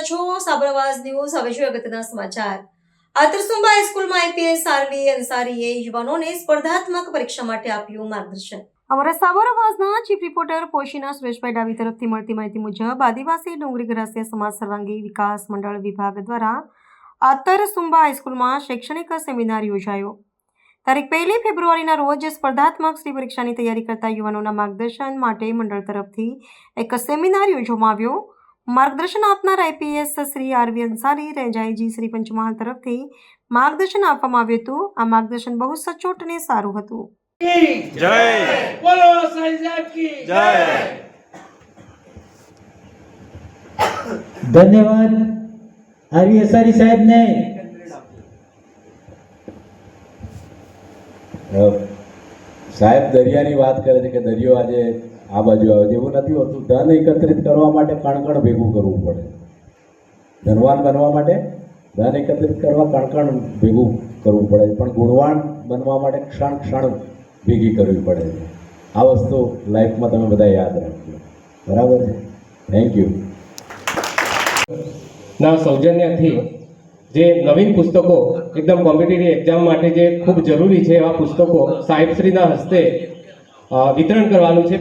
રહ્યા છો સાબરવાસ ન્યૂઝ। હવે જોઈએ અગત્યના સમાચાર। આતરસુંબા હાઈસ્કૂલમાં આઈપીએસ આરવી અંસારીએ યુવાનોને સ્પર્ધાત્મક પરીક્ષા માટે આપ્યું માર્ગદર્શન। અમારા સાબરવાસના ચીફ રિપોર્ટર પોશીના સુરેશભાઈ ડાબી તરફથી મળતી માહિતી મુજબ આદિવાસી ડુંગરી ગ્રાસ્ય સમાજ સર્વાંગી વિકાસ મંડળ વિભાગ દ્વારા આતરસુંબા હાઈસ્કૂલમાં શૈક્ષણિક સેમિનાર યોજાયો। તારીખ 1 ફેબ્રુઆરીના રોજ સ્પર્ધાત્મક શ્રી પરીક્ષાની તૈયારી કરતા યુવાનોના માર્ગદર્શન માટે મંડળ તરફથી એક સેમિનાર યોજવામાં આવ્યો। માર્ગદર્શન આપનાર આઈપીએસ શ્રી આરવી અંસારી રેંજાઈજી શ્રી પંચમહાલ તરફથી માર્ગદર્શન આપવામાં આવ્યું હતું। આ માર્ગદર્શન બહુ સચોટ અને સારું હતું। જય બોલો સાईं साहब की જય। धन्यवाद आरवी अंसारी साहब ने। સાહેબ દરિયાની વાત કરે છે કે દરિયો આજે આ બાજુ આવે છે, એવું નથી હોતું। ધન એકત્રિત કરવા માટે કણકણ ભેગું કરવું પડે। ધનવાન બનવા માટે ધન એકત્રિત કરવા કણકણ ભેગું કરવું પડે, પણ ગુણવાન બનવા માટે ક્ષણ ક્ષણ ભેગી કરવી પડે છે। આ વસ્તુ લાઈફમાં તમે બધા યાદ રાખજો, બરાબર છે? Thank you. ના સૌજન્યથી જે નવીન પુસ્તકો એકદમ કોમ્પિટિટિવ એક્ઝામ માટે જે ખૂબ જરૂરી છે એવા પુસ્તકો સાહેબશ્રીના હસ્તે વિતરણ કરવાનું છે।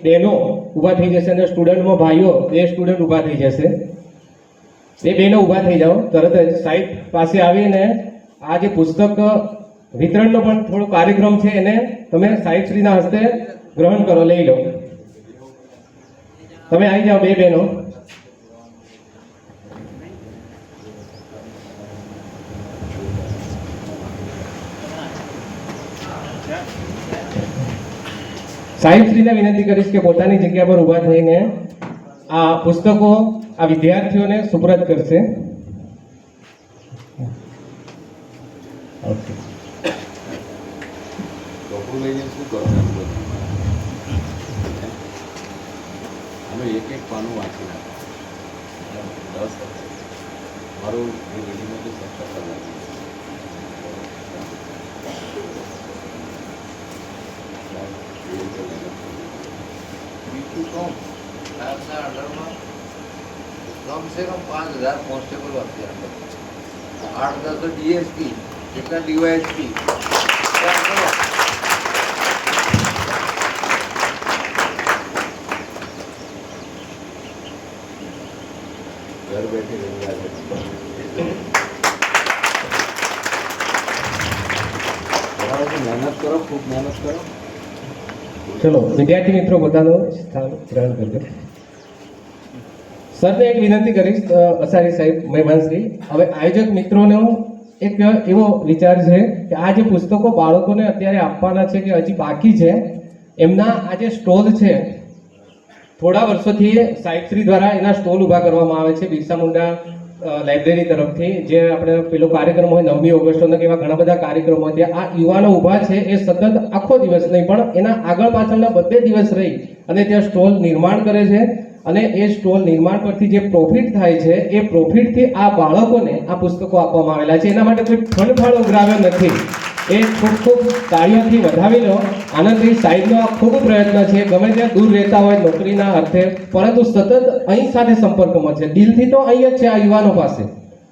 બહેનો ઊભા થઈ જશે અને સ્ટુડન્ટમાં ભાઈઓ 2 સ્ટુડન્ટ ઊભા થઈ જશે। એ બહેનો ઊભા થઈ જાઓ, તરત જ સાહેબ પાસે આવીને આ જે પુસ્તક વિતરણનો પણ થોડો કાર્યક્રમ છે એને તમે સાહેબશ્રીના હસ્તે ગ્રહણ કરો, લઈ લો। તમે આવી જાઓ 2 બહેનો। સાહેબશ્રીને વિનંતી કરીશ કે પોતાની જગ્યા પર ઊભા થઈને આ પુસ્તકો આ વિદ્યાર્થીઓને સુપરત કરશે। એક એક પાનું વાંચી નાખો, 10 મારું રેડીમાંથી સેક્ટર કરવાનું। कम से कम 5000 कॉन्स्टेबल होते हैं, 8-10 तो डीएसपी, जितना डीवाईएसपी। घर बैठे मेहनत करो, खूब मेहनत करो। ચલો વિદ્યાર્થી મિત્રો પોતાનો સ્થાન ગ્રહણ કરજો। સરને એક વિનંતી કરીશ, અંસારી સાહેબ, મહેમાનશ્રી, હવે આયોજક મિત્રોનો એક એવો વિચાર છે કે આ જે પુસ્તકો બાળકોને અત્યારે આપવાના છે કે હજી બાકી છે, એમના આ જે સ્ટોલ છે, થોડા વર્ષોથી સાહેબશ્રી દ્વારા એના સ્ટોલ ઊભા કરવામાં આવે છે બિરસા મુંડા લાઇબ્રેરી તરફથી। જે આપણે પેલો કાર્યક્રમ હોય 9મી ઓગસ્ટનો કે એવા ઘણા બધા કાર્યક્રમો હોય, ત્યાં આ યુવાનો ઊભા છે એ સતત આખો દિવસ નહીં પણ એના આગળ પાછળના બધે દિવસ રહી અને ત્યાં સ્ટોલ નિર્માણ કરે છે અને એ સ્ટોલ નિર્માણ પરથી જે પ્રોફિટ થાય છે એ પ્રોફિટથી આ બાળકોને આ પુસ્તકો આપવામાં આવેલા છે। એના માટે કોઈ ફંડ ફાળો ઉઘરાવ્યો નથી। એ ખૂબ ખૂબ તાળીઓથી વધાવી લો। આનંદભાઈ સાહેબનો આ ખૂબ પ્રયત્ન છે, ગમે ત્યાં દૂર રહેતા હોય નોકરીના અર્થે, પરંતુ સતત અહીં સાથે સંપર્કમાં છે, દિલથી તો અહીં જ છે આ યુવાનો પાસે,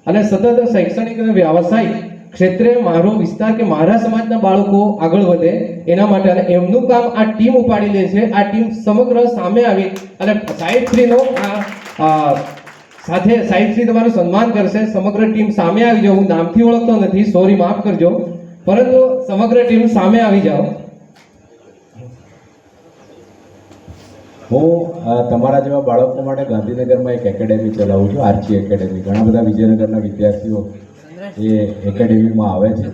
અને સતત શૈક્ષણિક અને વ્યાવસાયિક ક્ષેત્રે મારો વિસ્તાર કે મારા સમાજના બાળકો આગળ વધે એના માટે, અને એમનું કામ આ ટીમ ઉપાડી લે છે। આ ટીમ સમગ્ર સામે આવી અને સાહેબશ્રીનો આ સાથે સાહેબશ્રી તમારું સન્માન કરશે। સમગ્ર ટીમ સામે આવી જાઓ, હું નામથી ઓળખતો નથી, સોરી, માફ કરજો, પરંતુ સમગ્ર ટીમ સામે આવી જાઓ। હું તમારા જેવા બાળકો માટે ગાંધીનગરમાં એક એકેડેમી ચલાવું છું, આર્ચી એકેડેમી। ઘણા બધા વિજયનગરના વિદ્યાર્થીઓ એ એકેડેમીમાં આવે છે,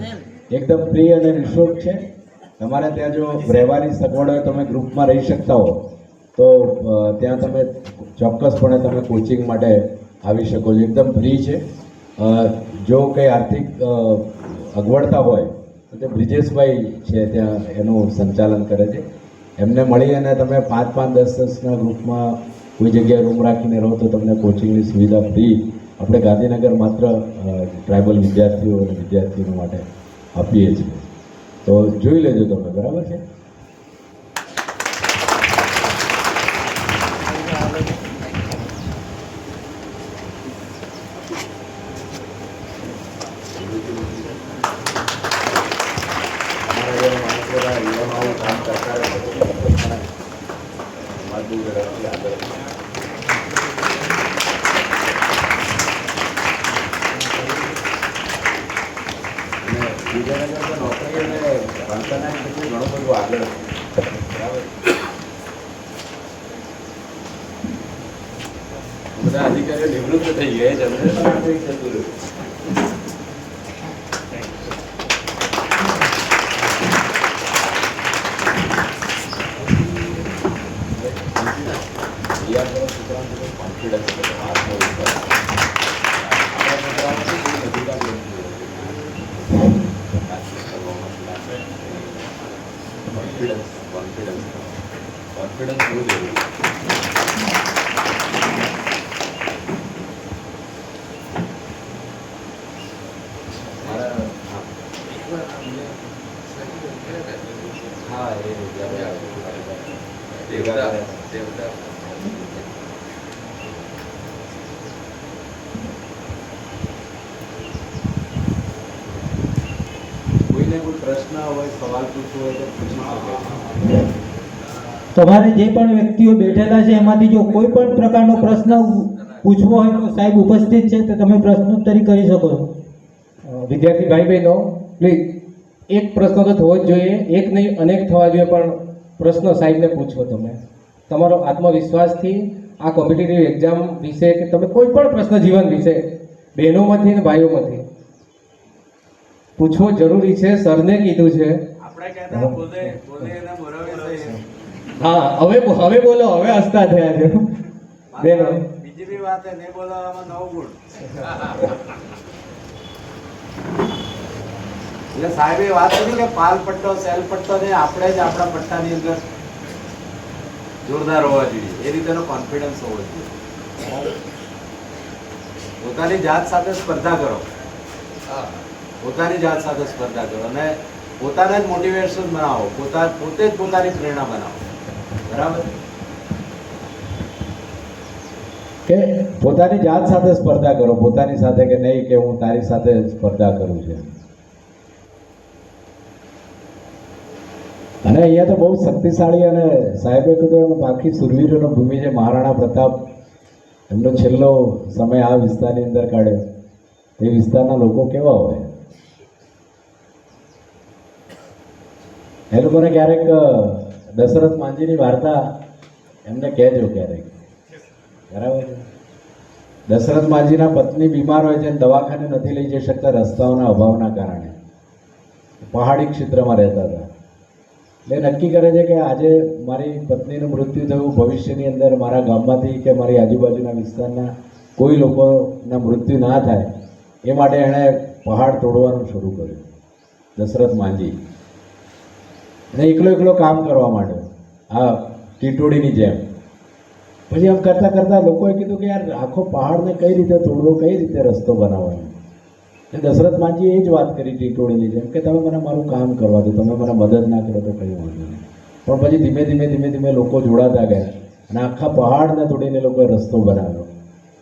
એકદમ ફ્રી અને નિઃશુલ્ક છે। તમારે ત્યાં જો રહેવાની સગવડ હોય, તમે ગ્રુપમાં રહી શકતા હો તો ત્યાં તમે ચોક્કસપણે તમે કોચિંગ માટે આવી શકો છો, એકદમ ફ્રી છે। જો કંઈ આર્થિક અગવડતા હોય તો તે બ્રિજેશભાઈ છે ત્યાં એનું સંચાલન કરે છે, એમને મળી અને તમે 5-5, 10-10ના ગ્રુપમાં કોઈ જગ્યાએ રૂમ રાખીને રહો તો તમને કોચિંગની સુવિધા ફ્રી આપણે ગાંધીનગર માત્ર ટ્રાઇબલ વિદ્યાર્થીઓ અને વિદ્યાર્થીઓ માટે આપીએ છીએ। તો જોઈ લેજો તમે, બરાબર છે? બહુ ઝડપથી આગળ અને વિજયનગર નોકરી અને ભણતરના ક્ષેત્રે ઘણું બધું આગળ બરાબર. બધા અધિકારીઓ નિવૃત્ત થઈ ગયા છે, અમને પણ આટલું થતું રહ્યું. તૈયાર કરો છોકરાઓને કોન્ફિડન્સ આત્મવિશ્વાસ આપણા છોકરાઓને કોઈ અધિકાર નથી. કોન્ફિડન્સ બહુ જરૂરી છે. હા એ દેવતા કોઈને કોઈ પ્રશ્ન હોય, સવાલ પૂછવો હોય તો પૂછી શકે. તમારે જે પણ વ્યક્તિઓ બેઠેલા છે એમાંથી જો કોઈ પણ પ્રકારનો પ્રશ્ન પૂછવો હોય તો સાહેબ ઉપસ્થિત છે તો તમે પ્રશ્નોત્તરી કરી શકો છો. વિદ્યાર્થી ભાઈ બહેનો પ્લીઝ એક પ્રશ્ન તો થવો જ જોઈએ, એક નહીં અનેક થવા જોઈએ, પણ પ્રશ્ન સાહેબને પૂછો. તમે તમારો આત્મવિશ્વાસથી આ કોમ્પિટિટિવ એક્ઝામ વિશે કે તમે કોઈ પણ પ્રશ્ન જીવન વિશે બહેનોમાંથી અને ભાઈઓમાંથી પૂછવો જરૂરી છે. સરને કીધું છે. આપણે કહેતા બોલે એને બોલાવે છે. હા હવે બોલો, હવે હસતા થયા છે બેનો. બીજી બી વાત છે, નહીં બોલાવવામાં 9 ગુણ. એટલે સાહેબે વાત કરી કે પાલ પટ્ટો સેલ પટ્ટો ને આપણે જ આપણા પટ્ટાની અંદર જોરદાર હોવા જોઈએ, એ રીતેનો કોન્ફિડન્સ હોવો જોઈએ. પોતાની જાત સાથે સ્પર્ધા કરો, પોતાની જાત સાથે સ્પર્ધા કરો અને પોતાને જ મોટિવેશન બનાવો, પોતે જ પોતાની પ્રેરણા બનાવો. બરાબર કે પોતાની જાત સાથે સ્પર્ધા કરો, પોતાની સાથે કે નહીં કે હું તારી સાથે સ્પર્ધા કરું છું. અને અહીંયા તો બહુ શક્તિશાળી અને સાહેબે કીધું એમ આખી સુરવીરોનો ભૂમિ છે. મહારાણા પ્રતાપ એમનો છેલ્લો સમય આ વિસ્તારની અંદર કાઢ્યો. એ વિસ્તારના લોકો કેવા હોય, એ લોકોને ક્યારેક દશરથ માંજીની વાર્તા એમને કહેજો ક્યારેક. બરાબર છે. દશરથ માંજીના પત્ની બીમાર હોય છે અને દવાખાને નથી લઈ જઈ શકતા રસ્તાઓના અભાવના કારણે. પહાડી ક્ષેત્રમાં રહેતા હતા. એટલે નક્કી કરે છે કે આજે મારી પત્નીનું મૃત્યુ થયું, ભવિષ્યની અંદર મારા ગામમાંથી કે મારી આજુબાજુના વિસ્તારના કોઈ લોકોના મૃત્યુ ના થાય એ માટે એણે પહાડ તોડવાનું શરૂ કર્યું. દશરથ માંજી અને એકલો કામ કરવા માંડ્યો, આ ટીટોડીની જેમ. પછી આમ કરતાં કરતાં લોકોએ કીધું કે યાર આખો પહાડને કઈ રીતે તોડવો, કઈ રીતે રસ્તો બનાવવાનો. દશરથ માંજીએ એ જ વાત કરી ટીટોડીની જેમ કે તમે મને મારું કામ કરવા દો, તમે મને મદદ ના કરો તો કંઈ વાંધો નહીં. પણ પછી ધીમે ધીમે લોકો જોડાતા ગયા અને આખા પહાડને તોડીને લોકોએ રસ્તો બનાવ્યો.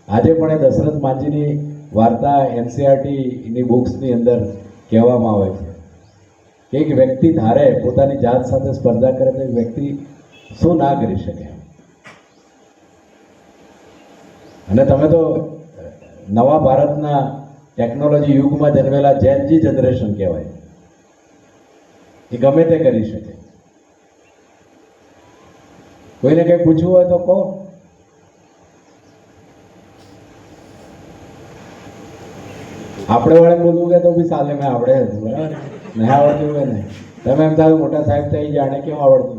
આજે પણ એ દશરથ માંજીની વાર્તા NCERTની બુક્સની અંદર કહેવામાં આવે છે કે એક વ્યક્તિ ધારે પોતાની જાત સાથે સ્પર્ધા કરે તો એક વ્યક્તિ શું ના કરી શકે. અને તમે તો નવા ભારતના ટેકનોલોજી યુગમાં જન્મેલા જેનજી જનરેશન કહેવાય. એ ગમે તે કરી શકે. કોઈને કંઈ પૂછવું હોય તો કહો. આપણે વડે બોલવું કે તો બી ચાલે, મેં આવડે હતું. બરાબર નહીં આવડતું હોય ને તમે એમ થાય મોટા સાહેબ થઈ જાણે કેમ આવડતું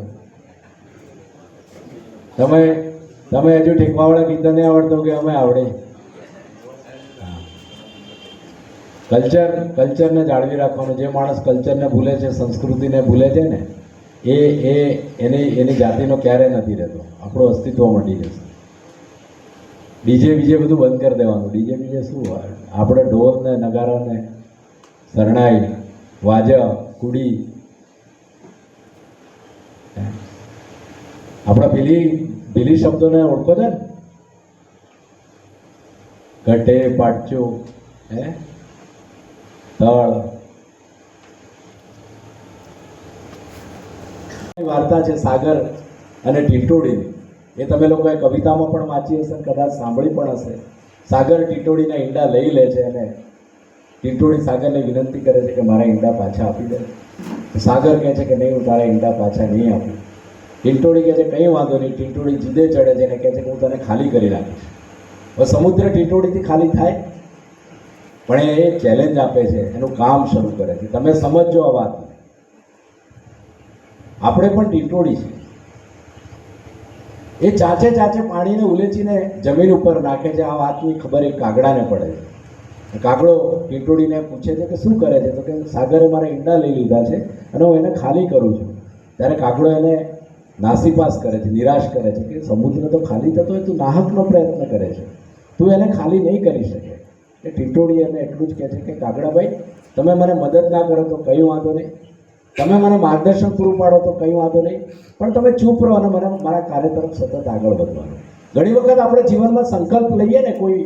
હોય. તમે હજુ ઠેકવાવાળા ગીતો નહીં આવડતો કે અમે આવડે. કલ્ચરને જાળવી રાખવાનું. જે માણસ કલ્ચરને ભૂલે છે, સંસ્કૃતિને ભૂલે છે ને એની જાતિનો ક્યારેય નથી રહેતો. આપણું અસ્તિત્વ મટી જશે. ડીજે બધું બંધ કરી દેવાનું. ડીજે શું હોય, આપણે ઢોલ ને નગારા ને શરણાઈ વાજા કુડી આપણા ભીલી શબ્દોને ઓળખો છો ને, ઘટે પાટચો તળ. વાર્તા છે સાગર અને ટીટોડીની. એ તમે લોકોએ કવિતામાં પણ વાંચી હશે, કદાચ સાંભળી પણ હશે. સાગર ટીટોડીના ઈંડા લઈ લે છે અને ટીટોડી સાગરને વિનંતી કરે છે કે મારા ઈંડા પાછા આપી દે. સાગર કહે છે કે નહીં, હું તારા ઈંડા પાછા નહીં આપું. ટીટોડી કહે છે કંઈ વાંધો નહીં. ટીટોડી જીદે ચડે છે અને કહે છે કે હું તને ખાલી કરી નાખીશ. હવે સમુદ્ર ટીટોડીથી ખાલી થાય? પણ એ ચેલેન્જ આપે છે, એનું કામ શરૂ કરે છે. તમે સમજજો આ વાત. આપણે પણ ટીટોડી છે. એ ચાચે ચાચે પાણીને ઉલેચીને જમીન ઉપર નાખે છે. આ વાતની ખબર એક કાગડાને પડે છે. કાગડો ટીટોડીને પૂછે છે કે શું કરે છે? તો કે સાગરે મારા ઈંડા લઈ લીધા છે અને હું એને ખાલી કરું છું. ત્યારે કાગડો એને નાસીપાસ કરે છે, નિરાશ કરે છે કે સમુદ્ર તો ખાલી થતો હોય, તું નાહકનો પ્રયત્ન કરે છે, તું એને ખાલી નહીં કરી શકે. એ ટીટોડી એને એટલું જ કહે છે કે કાગડાભાઈ, તમે મને મદદ ના કરો તો કંઈ વાંધો નહીં, તમે મને માર્ગદર્શન પૂરું પાડો તો કંઈ વાંધો નહીં, પણ તમે ચૂપ રહો અને મને મારા કાર્ય તરફ સતત આગળ વધવાનું. ઘણી વખત આપણે જીવનમાં સંકલ્પ લઈએ ને કોઈ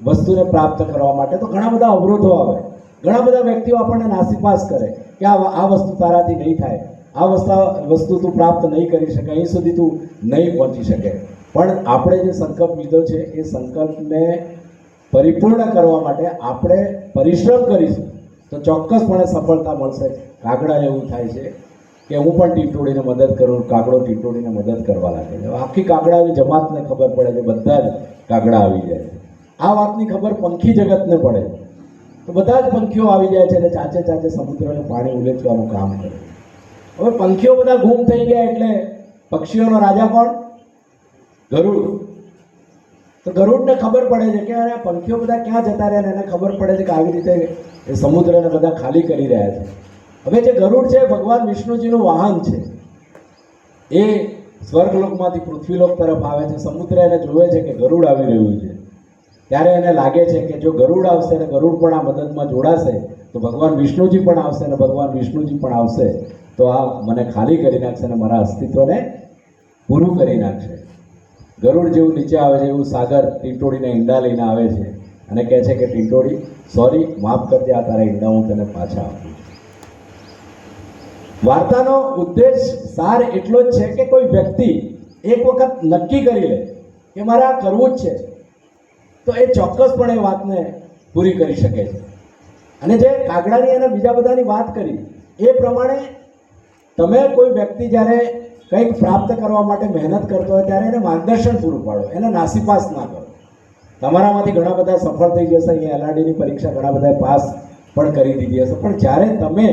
વસ્તુને પ્રાપ્ત કરવા માટે, તો ઘણા બધા અવરોધો આવે. ઘણા બધા વ્યક્તિઓ આપણને નાસીપાસ કરે કે આ વસ્તુ તારાથી નહીં થાય, આ વસ્તુ તું પ્રાપ્ત નહીં કરી શકે, અહીં સુધી તું નહીં પહોંચી શકે. પણ આપણે જે સંકલ્પ લીધો છે એ સંકલ્પને પરિપૂર્ણ કરવા માટે આપણે પરિશ્રમ કરીશું તો ચોક્કસપણે સફળતા મળશે. કાગડાને એવું થાય છે કે હું પણ ટીટોડીને મદદ કરું, કાગડો ટીટોડીને મદદ કરવા લાગે છે. આખી કાગડાની જમાતને ખબર પડે છે, બધા જ કાગડા આવી જાય છે. આ વાતની ખબર પંખી જગતને પડે તો બધા જ પંખીઓ આવી જાય છે અને ચાચે ચાચે સમુદ્રનું પાણી ઉલેચવાનું કામ કરે. હવે પંખીઓ બધા ગુમ થઈ ગયા એટલે પક્ષીઓનો રાજા કોણ? ગરુડ. તો ગરુડને ખબર પડે છે કે અરે પંખીઓ બધા ક્યાં જતા રહ્યા, અને એને ખબર પડે છે કે આવી રીતે એ સમુદ્રને બધા ખાલી કરી રહ્યા છે. હવે જે ગરુડ છે ભગવાન વિષ્ણુજીનું વાહન છે. એ સ્વર્ગલોકમાંથી પૃથ્વીલોક તરફ આવે છે. સમુદ્ર એને જોવે છે કે ગરુડ આવી રહ્યું છે, ત્યારે એને લાગે છે કે જો ગરુડ આવશે અને ગરુડ પણ આ મદદમાં જોડાશે તો ભગવાન વિષ્ણુજી પણ આવશે, અને ભગવાન વિષ્ણુજી પણ આવશે તો આ મને ખાલી કરી નાખશે અને મારા અસ્તિત્વને પૂરું કરી નાખશે. ગરુડ જેવું નીચે આવે છે એવું સાગર ટીટોડીને ઈંડા લઈને આવે છે અને કહે છે કે ટીટોડી, સોરી, માફ કરજે, આ તારા ઈંડા હું તને પાછા આપું. વાર્તાનો ઉદ્દેશ સાર એટલો જ છે કે કોઈ વ્યક્તિ એક વખત નક્કી કરી લે કે મારે આ કરવું જ છે તો એ ચોક્કસપણે એ વાતને પૂરી કરી શકે છે. અને જે કાગડાની અને બીજા બધાની વાત કરી એ પ્રમાણે તમે કોઈ વ્યક્તિ જ્યારે કંઈક પ્રાપ્ત કરવા માટે મહેનત કરતો હોય ત્યારે એને માર્ગદર્શન પૂરું પાડો, એને નાસીપાસ ના કરો. તમારામાંથી ઘણા બધા સફળ થઈ જશે. અહીંયા એલઆરડીની પરીક્ષા ઘણા બધા પાસ પણ કરી દીધી હશે, પણ જ્યારે તમે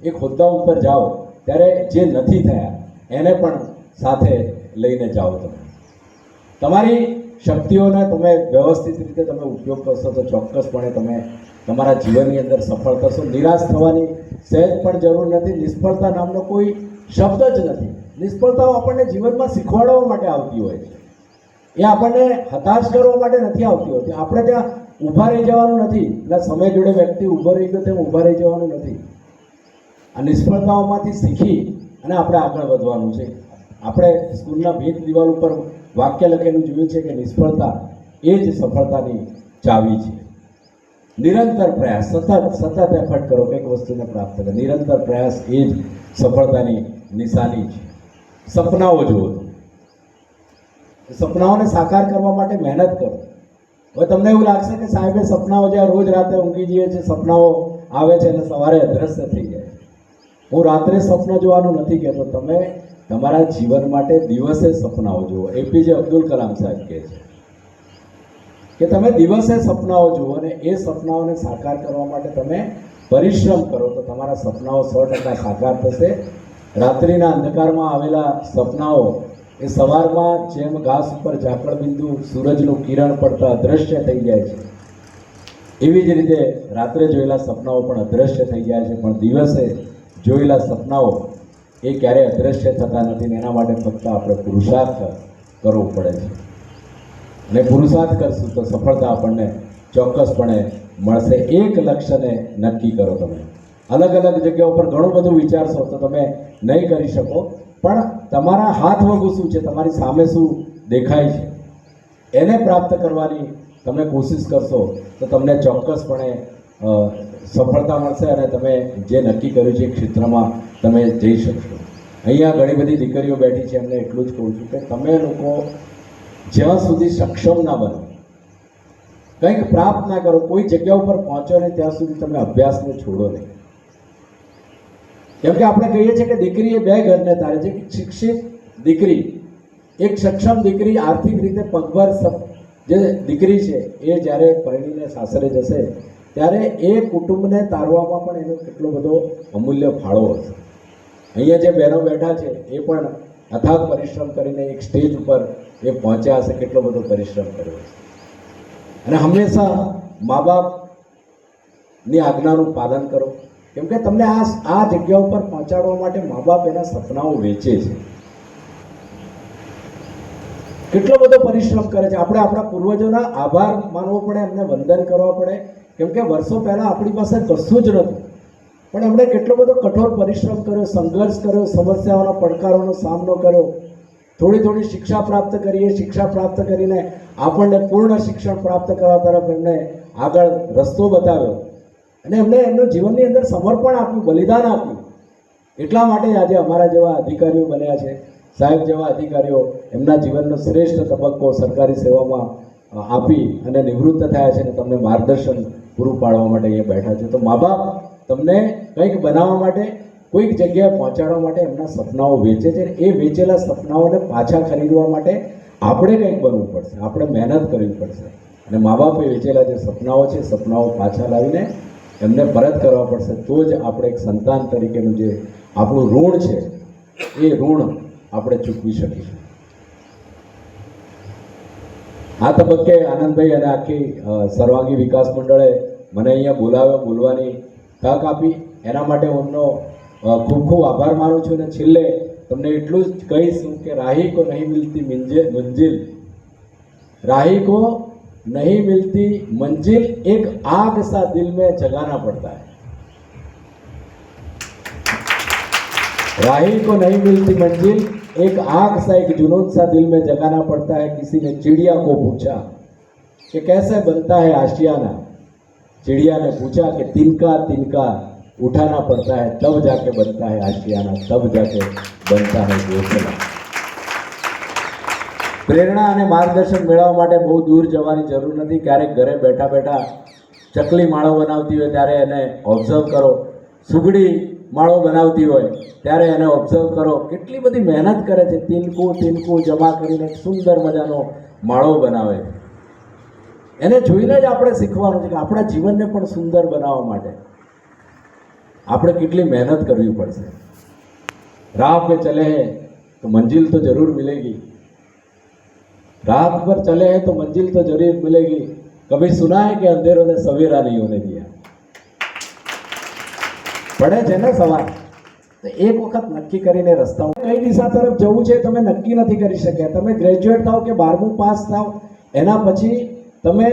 એક હોદ્દા ઉપર જાઓ ત્યારે જે નથી થયા એને પણ સાથે લઈને જાઓ. તમારી શક્તિઓને તમે વ્યવસ્થિત રીતે તમે ઉપયોગ કરશો તો ચોક્કસપણે તમે તમારા જીવનની અંદર સફળ થશો. નિરાશ થવાની સહેજ પણ જરૂર નથી. નિષ્ફળતા નામનો કોઈ શબ્દ જ નથી. નિષ્ફળતાઓ આપણને જીવનમાં શીખવાડવા માટે આવતી હોય છે. એ આપણને હતાશ કરવા માટે નથી આવતી હોતી. આપણે ત્યાં ઊભા રહી જવાનું નથી. એટલે સમય જોડે વ્યક્તિ ઊભો રહી ગયો તેમ ઊભા રહી જવાનું નથી. આ નિષ્ફળતાઓમાંથી શીખી અને આપણે આગળ વધવાનું છે. આપણે સ્કૂલના ભીત દિવાલ ઉપર વાક્ય લખેલું જોયું છે કે નિષ્ફળતા એ જ સફળતાની ચાવી છે. નિરંતર પ્રયાસ, સતત એફર્ટ કરો કંઈક વસ્તુને પ્રાપ્ત કરો. નિરંતર પ્રયાસ એ જ સફળતાની નિશાની છે. સપનાઓ જુઓ, સપનાઓને સાકાર કરવા માટે મહેનત કરો. હવે તમને એવું લાગશે કે સાહેબે સપનાઓ જ્યાં રોજ રાતે ઊંઘી જઈએ છીએ, સપનાઓ આવે છે અને સવારે અદ્રશ્ય થઈ જાય. હું રાત્રે સપના જોવાનું નથી કહેતો, તમે તમારા જીવન માટે દિવસે સપનાઓ જુઓ. એપીજે અબ્દુલ કલામ સાહેબ કહે છે કે તમે દિવસે સપનાઓ જુઓ અને એ સપનાઓને સાકાર કરવા માટે તમે પરિશ્રમ કરો તો તમારા સપનાઓ 100% સાકાર થશે. રાત્રિના અંધકારમાં આવેલા સપનાઓ એ સવારમાં જેમ ઘાસ ઉપર ઝાકળ બિંદુ સૂરજનું કિરણ પડતા અદ્રશ્ય થઈ જાય છે, એવી જ રીતે રાત્રે જોયેલા સપનાઓ પણ અદ્રશ્ય થઈ જાય છે. પણ દિવસે જોયેલા સપનાઓ એ ક્યારેય અદ્રશ્ય થતા નથી. એના માટે ફક્ત આપણે પુરુષાર્થ કરવો પડે છે. અને પુરુષાર્થ કરશું તો સફળતા આપણને ચોક્કસપણે મળશે. એક લક્ષ્યને નક્કી કરો. તમે અલગ અલગ જગ્યાઓ પર ઘણું બધું વિચારશો તો તમે નહીં કરી શકો, પણ તમારા હાથ વગું શું છે, તમારી સામે શું દેખાય છે, એને પ્રાપ્ત કરવાની તમે કોશિશ કરશો તો તમને ચોક્કસપણે સફળતા મળશે અને તમે જે નક્કી કર્યું છે એ ક્ષેત્રમાં તમે જઈ શકશો. અહીંયા ઘણી બધી દીકરીઓ બેઠી છે, એમને એટલું જ કહું છું કે તમે લોકો જ્યાં સુધી સક્ષમ ના બનો, કંઈક પ્રાપ્ત ના કરો, કોઈ જગ્યા ઉપર પહોંચો નહીં ત્યાં સુધી તમે અભ્યાસને છોડો નહીં. કેમ કે આપણે કહીએ છીએ કે દીકરી એ બે ઘરને તારે છે. શિક્ષિત દીકરી, એક સક્ષમ દીકરી, આર્થિક રીતે પગભર જે દીકરી છે એ જ્યારે પરણીને સાસરે જશે ત્યારે એ કુટુંબને તારવામાં પણ એનો કેટલો બધો અમૂલ્ય ફાળો હશે. અહીંયા જે બહેનો બેઠા છે એ પણ અથાગ પરિશ્રમ કરીને એક સ્ટેજ ઉપર એ પહોંચ્યા હશે, કેટલો બધો પરિશ્રમ કર્યો હશે. અને હંમેશા મા બાપની આજ્ઞાનું પાલન કરો, કેમ કે તમને આ જગ્યા ઉપર પહોંચાડવા માટે મા બાપ એના સપનાઓ વેચે છે, કેટલો બધો પરિશ્રમ કરે છે. આપણે આપણા પૂર્વજોના આભાર માનવો પડે, એમને વંદન કરવા પડે, કેમ કે વર્ષો પહેલાં આપણી પાસે કશું જ નહોતું, પણ એમણે કેટલો બધો કઠોર પરિશ્રમ કર્યો, સંઘર્ષ કર્યો, સમસ્યાઓના પડકારોનો સામનો કર્યો, થોડી થોડી શિક્ષા પ્રાપ્ત કરીએ, શિક્ષા પ્રાપ્ત કરીને આપણને પૂર્ણ શિક્ષણ પ્રાપ્ત કરવા તરફ એમણે આગળ રસ્તો બતાવ્યો અને એમને એમનું જીવનની અંદર સમર્પણ આપ્યું, બલિદાન આપ્યું. એટલા માટે આજે અમારા જેવા અધિકારીઓ બન્યા છે, સાહેબ જેવા અધિકારીઓ એમના જીવનનો શ્રેષ્ઠ તબક્કો સરકારી સેવામાં આપી અને નિવૃત્ત થયા છે અને તમને માર્ગદર્શન પૂરું પાડવા માટે અહીંયા બેઠા છે. તો મા બાપ તમને કંઈક બનાવવા માટે, કોઈક જગ્યાએ પહોંચાડવા માટે એમના સપનાઓ વેચે છે. એ વેચેલા સપનાઓને પાછા ખરીદવા માટે આપણે કંઈક બનવું પડશે, આપણે મહેનત કરવી પડશે અને મા બાપે વેચેલા જે સપનાઓ છે, સપનાઓ પાછા લાવીને એમને પરત કરવા પડશે. તો જ આપણે એક સંતાન તરીકેનું જે આપણું ઋણ છે એ ઋણ આપણે ચૂકવી શકીશું. આ તબક્કે આનંદભાઈ અને આખી સર્વાંગી વિકાસ મંડળે મને અહીંયા બોલાવ્યો, બોલવાની તક આપી, એના માટે હું એમનો ખૂબ ખૂબ આભાર માનું છું. અને છેલ્લે તમને એટલું જ કહીશું કે રાહી કો નહીં મિલતી મંજિલ, રાહી કો नहीं मिलती मंजिल, एक आग सा दिल में जगाना पड़ता है. राही को नहीं मिलती मंजिल, एक आग सा, एक जुनून सा दिल में जगाना पड़ता है. किसी ने चिड़िया को पूछा कि कैसे बनता है आशियाना, चिड़िया ने पूछा कि तिनका तिनका उठाना पड़ता है, तब जाके बनता है आशियाना, तब जाके बनता है घोंसला. પ્રેરણા અને માર્ગદર્શન મેળવવા માટે બહુ દૂર જવાની જરૂર નથી. ક્યારેક ઘરે બેઠા બેઠા ચકલી માળો બનાવતી હોય ત્યારે એને ઓબ્ઝર્વ કરો, સુગડી માળો બનાવતી હોય ત્યારે એને ઓબ્ઝર્વ કરો, કેટલી બધી મહેનત કરે છે, તીનકું તીનકું જમા કરીને એક સુંદર મજાનો માળો બનાવે છે. એને જોઈને જ આપણે શીખવાનું છે કે આપણા જીવનને પણ સુંદર બનાવવા માટે આપણે કેટલી મહેનત કરવી પડશે. રાહ पे चले हैं तो मंजिल तो जरूर मिलेगी, रात पर चले हैं तो मंजिल तो जरूर मिलेगी. कभी सुना है कि अंधेरों ने सवेरा नहीं होने दिया? પડે છે ને સવાર. તો એક વખત નક્કી કરીને રસ્તાઓ કઈ દિશા તરફ જવું છે તમે નક્કી નથી કરી શક્યા. તમે ગ્રેજ્યુએટ થાવ કે 12મું પાસ થાવ એના પછી તમે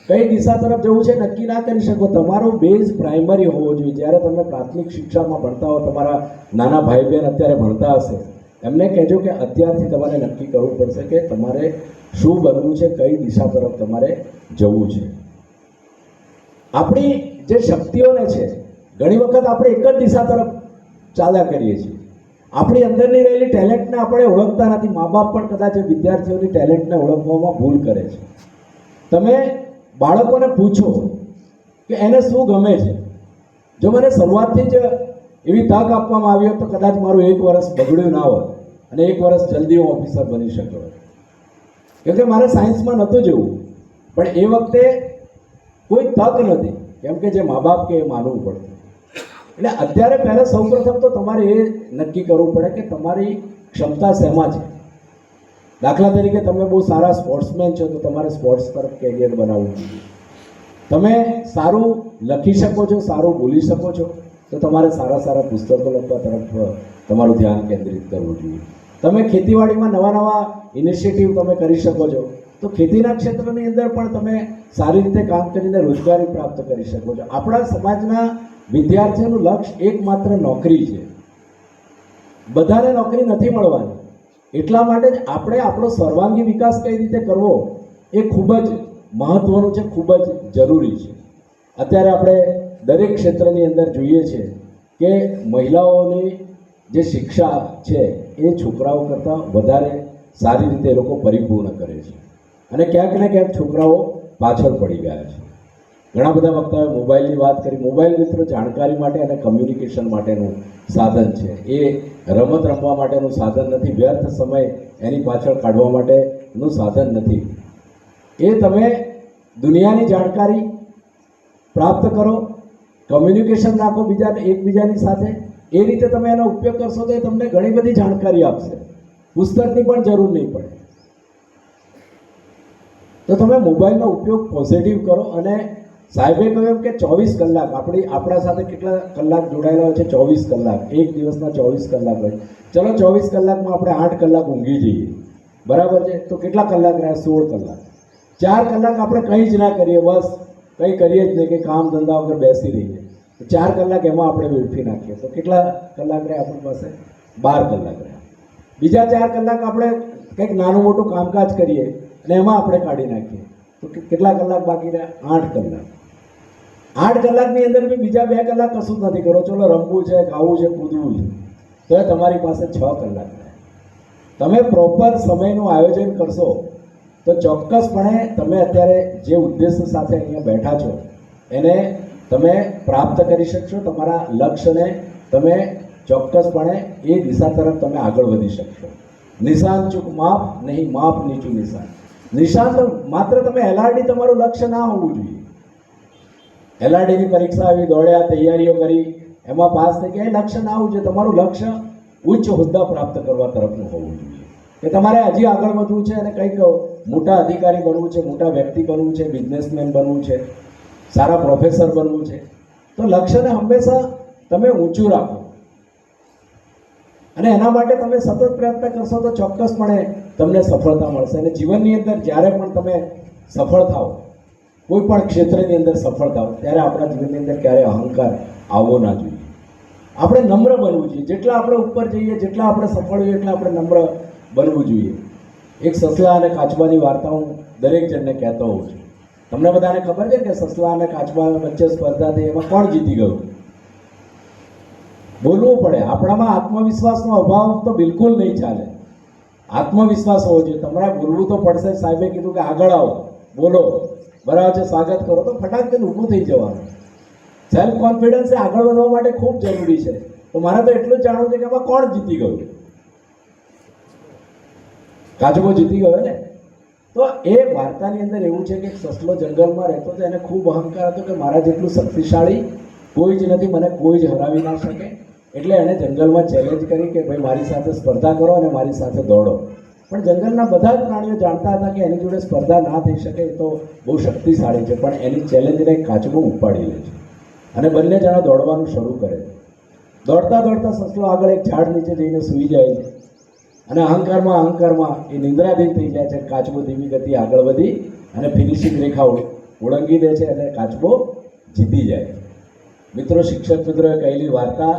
કઈ દિશા તરફ જવું છે નક્કી ના કરી શકો. તમારો બેઝ પ્રાઇમરી હોવો જોઈએ. જ્યારે તમે પ્રાથમિક શિક્ષામાં ભણતા હો, તમારા નાના ભાઈ બહેન અત્યારે ભણતા હશે, એમને કહેજો કે અત્યારથી તમારે નક્કી કરવું પડશે કે તમારે શું બનવું છે, કઈ દિશા તરફ તમારે જવું છે. આપણી જે શક્તિઓને છે ઘણી વખત આપણે એક જ દિશા તરફ ચાલ્યા કરીએ છીએ. આપણી અંદરની રહેલી ટેલેન્ટને આપણે ઓળખતા નથી. મા બાપ પણ કદાચ વિદ્યાર્થીઓની ટેલેન્ટને ઓળખવામાં ભૂલ કરે છે. તમે બાળકોને પૂછો કે એને શું ગમે છે. જો મને શરૂઆતથી જ એવી તક આપવામાં આવી હોત તો કદાચ મારું 1 વર્ષ બગડ્યું ના હોત અને 1 વર્ષ જલ્દી હું ઓફિસર બની શક્યો હોત. કેમ કે મારે સાયન્સમાં નહોતું જવું, પણ એ વખતે કોઈ તક નથી, કેમ કે જે મા બાપ કે એ માનવું પડતું. એટલે અત્યારે પહેલાં સૌપ્રથમ તો તમારે એ નક્કી કરવું પડે કે તમારી ક્ષમતા શેમાં છે. દાખલા તરીકે તમે બહુ સારા સ્પોર્ટ્સમેન છો તો તમારે સ્પોર્ટ્સ તરફ કેરિયર બનાવવું જોઈએ. તમે સારું લખી શકો છો, સારું બોલી શકો છો તો તમારે સારા સારા પુસ્તકો લખવા તરફ તમારું ધ્યાન કેન્દ્રિત કરવું જોઈએ. તમે ખેતીવાડીમાં નવા નવા ઇનિશિયેટિવ તમે કરી શકો છો તો ખેતીના ક્ષેત્રની અંદર પણ તમે સારી રીતે કામ કરીને રોજગારી પ્રાપ્ત કરી શકો છો. આપણા સમાજના વિદ્યાર્થીઓનું લક્ષ્ય એકમાત્ર નોકરી છે. બધાને નોકરી નથી મળવાની. એટલા માટે જ આપણે આપણો સર્વાંગી વિકાસ કઈ રીતે કરવો એ ખૂબ જ મહત્ત્વનું છે, ખૂબ જ જરૂરી છે. અત્યારે આપણે દરેક ક્ષેત્રની અંદર જોઈએ છે કે મહિલાઓની જે શિક્ષા છે એ છોકરાઓ કરતાં વધારે સારી રીતે એ લોકો પરિપૂર્ણ કરે છે. અને ક્યાંક ને ક્યાંક છોકરાઓ પાછળ પડી ગયા છે. ઘણા બધા વક્તાઓએ મોબાઈલની વાત કરી. મોબાઈલ મિત્રો જાણકારી માટે અને કમ્યુનિકેશન માટેનું સાધન છે. એ રમત રમવા માટેનું સાધન નથી. વ્યર્થ સમય એની પાછળ કાઢવા માટેનું સાધન નથી. એ તમે દુનિયાની જાણકારી પ્રાપ્ત કરો, કમ્યુનિકેશન રાખો એકબીજાની સાથે. એ રીતે તમે એનો ઉપયોગ કરશો તો એ તમને ઘણી બધી જાણકારી આપશે. પુસ્તકની પણ જરૂર નહીં પડે. તો તમે મોબાઈલનો ઉપયોગ પોઝિટિવ કરો. અને સાહેબે કહ્યું એમ કે 24 કલાક આપણા સાથે કેટલા કલાક જોડાયેલા હોય છે? 24 કલાક. એક દિવસના 24 કલાક હોય. ચલો 24 કલાકમાં આપણે 8 કલાક ઊંઘી જઈએ, બરાબર છે? તો કેટલા કલાક રહ્યા? 16 કલાક. 4 કલાક આપણે કંઈ જ ના કરીએ, બસ કંઈ કરીએ જ નહીં, કે કામ ધંધા વગર બેસી રહીએ. 4 કલાક એમાં આપણે વેડફી નાખીએ તો કેટલા કલાક રહ્યા આપણી પાસે? 12 કલાક રહ્યા. બીજા 4 કલાક આપણે કંઈક નાનું મોટું કામકાજ કરીએ અને એમાં આપણે કાઢી નાખીએ તો કેટલા કલાક બાકી રહ્યા? 8 કલાક. 8 કલાકની અંદર બી બીજા 2 કલાક કશું જ નથી કરો. ચલો રમવું છે, ખાવું છે, કૂદવું છે, તો એ તમારી પાસે 6 કલાક રહ્યા. તમે પ્રોપર સમયનું આયોજન કરશો તો ચોક્કસપણે તમે અત્યારે જે ઉદ્દેશ્ય સાથે અહીંયા બેઠા છો એને તમે પ્રાપ્ત કરી શકશો. તમારા લક્ષ્યને તમે ચોક્કસપણે એ દિશા તરફ તમે આગળ વધી શકશો. નિશાન ચૂક માપ નહીં, માપ નીચું નિશાન. નિશાન તો માત્ર તમે એલઆરડી તમારું લક્ષ્ય ના હોવું જોઈએ. એલઆરડીની પરીક્ષા આવી, દોડ્યા, તૈયારીઓ કરી, એમાં પાસ થઈ ગયા, એ લક્ષ્ય ના હોવું જોઈએ. તમારું લક્ષ્ય ઉચ્ચ હોદ્દા પ્રાપ્ત કરવા તરફનું હોવું જોઈએ. કે તમારે હજી આગળ વધવું છે અને કંઈક મોટા અધિકારી બનવું છે, મોટા વ્યક્તિ બનવું છે, બિઝનેસમેન બનવું છે, સારા પ્રોફેસર બનવું છે. તો લક્ષ્યને હંમેશા તમે ઊંચું રાખો અને એના માટે તમે સતત પ્રયત્ન કરશો તો ચોક્કસપણે તમને સફળતા મળશે. અને જીવનની અંદર જ્યારે પણ તમે સફળ થાઓ, કોઈ પણ ક્ષેત્રની અંદર સફળ થાઓ, ત્યારે આપણા જીવનની અંદર ક્યારે અહંકાર આવવો ના જોઈએ. આપણે નમ્ર બનવું જોઈએ. જેટલા આપણે ઉપર જઈએ, જેટલા આપણે સફળ હોઈએ, એટલા આપણે નમ્ર બનવું જોઈએ. એક સસલા અને કાચબાની વાર્તા હું દરેક જણને કહેતો હોઉં છું. તમને બધાને ખબર છે કે સસલા અને કાચબા વચ્ચે સ્પર્ધા થઈ, એમાં કોણ જીતી ગયું? બોલવું પડે. આપણામાં આત્મવિશ્વાસનો અભાવ તો બિલકુલ નહીં ચાલે. આત્મવિશ્વાસ હોવો જોઈએ. તમારે બોલવું તો પડશે. સાહેબે કીધું કે આગળ આવો, બોલો, બરાબર છે, સ્વાગત કરો, તો ફટાક દઈને ઊભું થઈ જવાનું. સેલ્ફ કોન્ફિડન્સ એ આગળ વધવા માટે ખૂબ જરૂરી છે. તો મારે તો એટલું જ જાણવું છે કે આમાં કોણ જીતી ગયું? કાચબો જીતી ગયો ને? તો એ વાર્તાની અંદર એવું છે કે એક સસલો જંગલમાં રહેતો હતો. એને ખૂબ અહંકાર હતો કે મારા જેટલું શક્તિશાળી કોઈ જ નથી, મને કોઈ જ હરાવી ના શકે. એટલે એણે જંગલમાં ચેલેન્જ કરી કે ભાઈ મારી સાથે સ્પર્ધા કરો અને મારી સાથે દોડો. પણ જંગલના બધા જ પ્રાણીઓ જાણતા હતા કે એની જોડે સ્પર્ધા ના થઈ શકે, એ તો બહુ શક્તિશાળી છે. પણ એની ચેલેન્જને કાચબો ઉપાડી લે છે અને બંને જણા દોડવાનું શરૂ કરે છે. દોડતા દોડતા સસલો આગળ એક ઝાડ નીચે જઈને સૂઈ જાય છે અને અહંકારમાં એ નિંદ્રાધીન થઈ જાય છે. કાચબો ધીમી ગતિ આગળ વધી અને ફિનિશિંગ રેખા ઓળંગી દે છે અને કાચબો જીતી જાય છે. મિત્રો, શિક્ષક મિત્રોએ કહેલી વાર્તા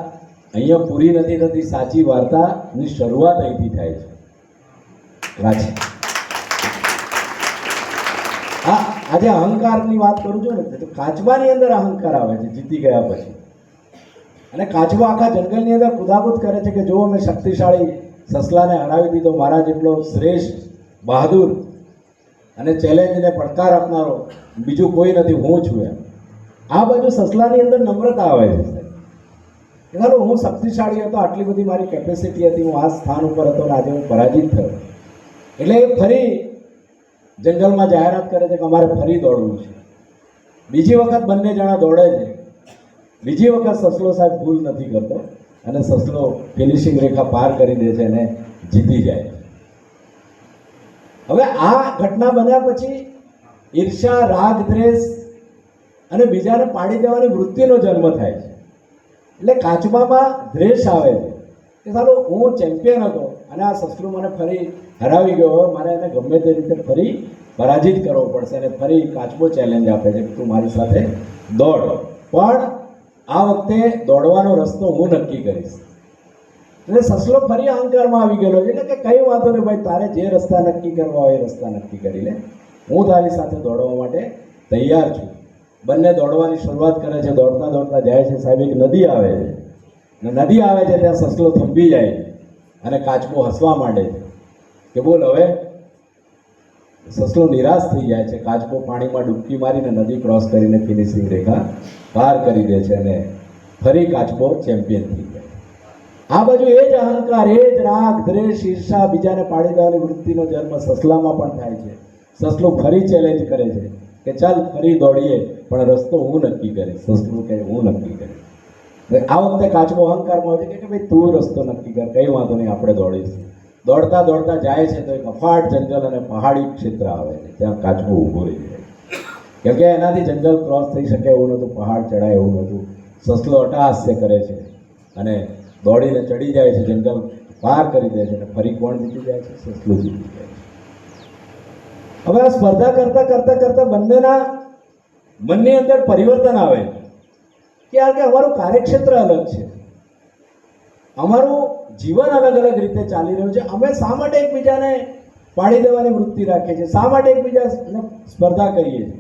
અહીંયા પૂરી નથી થતી. સાચી વાર્તાની શરૂઆત અહીંથી થાય છે. વાંચી આજે અહંકારની વાત કરું છું ને, તો કાચબાની અંદર અહંકાર આવે છે જીતી ગયા પછી. અને કાચબો આખા જંગલની અંદર કુદાકુદ કરે છે કે જો મેં શક્તિશાળી સસલાને હરાવી દીધો, મારા જેટલો શ્રેષ્ઠ, બહાદુર અને ચેલેન્જને પડકાર આપનારો બીજું કોઈ નથી, હું છું એમ. આ બાજુ સસલાની અંદર નમ્રતા આવે છે. ચાલો, હું શક્તિશાળી હતો, આટલી બધી મારી કેપેસિટી હતી, હું આ સ્થાન ઉપર હતો અને આજે હું પરાજિત થયો. એટલે એ ફરી જંગલમાં જાહેરાત કરે છે કે અમારે ફરી દોડવું છે. બીજી વખત બંને જણા દોડે છે. બીજી વખત સસલો સાહેબ ભૂલ નથી કરતો અને સસલો ફિનિશિંગ રેખા પાર કરી દે છે અને જીતી જાય છે. હવે આ ઘટના બન્યા પછી ઈર્ષા, રાગ, દ્વેષ અને બીજાને પાડી દેવાની વૃત્તિનો જન્મ થાય છે. એટલે કાચબામાં દ્વેષ આવે છે કે સારું, હું ચેમ્પિયન હતો અને આ સસલું મને ફરી હરાવી ગયો, હવે મારે એને ગમે તે રીતે ફરી પરાજિત કરવો પડશે. અને ફરી કાચબો ચેલેન્જ આપે છે કે તું મારી સાથે દોડ, પણ આ વખતે દોડવાનો રસ્તો હું નક્કી કરીશ. એટલે સસલો ફરી અહંકારમાં આવી ગયેલો છે. એટલે કે કઈ વાંધો નહીં ભાઈ, તારે જે રસ્તા નક્કી કરવા હોય એ રસ્તા નક્કી કરી લે, હું તારી સાથે દોડવા માટે તૈયાર છું. બંને દોડવાની શરૂઆત કરે છે. દોડતા દોડતા જાય છે. સાહેબ, એક નદી આવે છે અને નદી આવે છે ત્યાં સસલો થંભી જાય છે અને કાચબો હસવા માંડે છે. કે બોલ હવે સસલો નિરાશ થઈ જાય છે, કાચબો પાણીમાં ડૂબકી મારીને નદી ક્રોસ કરીને ફિનિશિંગ રેખા પાર કરી દે છે અને ફરી કાચબો ચેમ્પિયન થઈ જાય. આ બાજુ એ જ અહંકાર, એ જ રાગ, દ્વેષ, ઈર્ષા, બીજાને પાડી દેવાની વૃત્તિનો જન્મ સસલામાં પણ થાય છે. સસલું ફરી ચેલેન્જ કરે છે કે ચાલ ફરી દોડીએ, પણ રસ્તો હું નક્કી કરીશ. સસલું કહે હું નક્કી કરીશ. આ વખતે કાચબો અહંકારમાં હોય છે કે ભાઈ તું રસ્તો નક્કી કર, કઈ વાંધો નહીં, આપણે દોડીશું. દોડતા દોડતા જાય છે તો એક અફાટ જંગલ અને પહાડી ક્ષેત્ર આવે છે. ત્યાં કાચબો ઊભો રહી જાય, કેમ કે એનાથી જંગલ ક્રોસ થઈ શકે એવું નહોતું, પહાડ ચડાય એવું નહોતું. સસલો અટ્ટહાસ્ય કરે છે અને દોડીને ચડી જાય છે, જંગલ પાર કરી દે છે અને ફરી કોણ જીતી જાય છે? સસલું જીતી જાય છે. હવે આ સ્પર્ધા કરતા કરતા કરતા બંનેના મનની અંદર પરિવર્તન આવે કે યાર કે અમારું કાર્યક્ષેત્ર અલગ છે, અમારું જીવન અલગ અલગ રીતે ચાલી રહ્યું છે. અમે શા માટે એકબીજાને પાડી દેવાની વૃત્તિ રાખીએ છીએ? શા માટે એકબીજાને સ્પર્ધા કરીએ છીએ?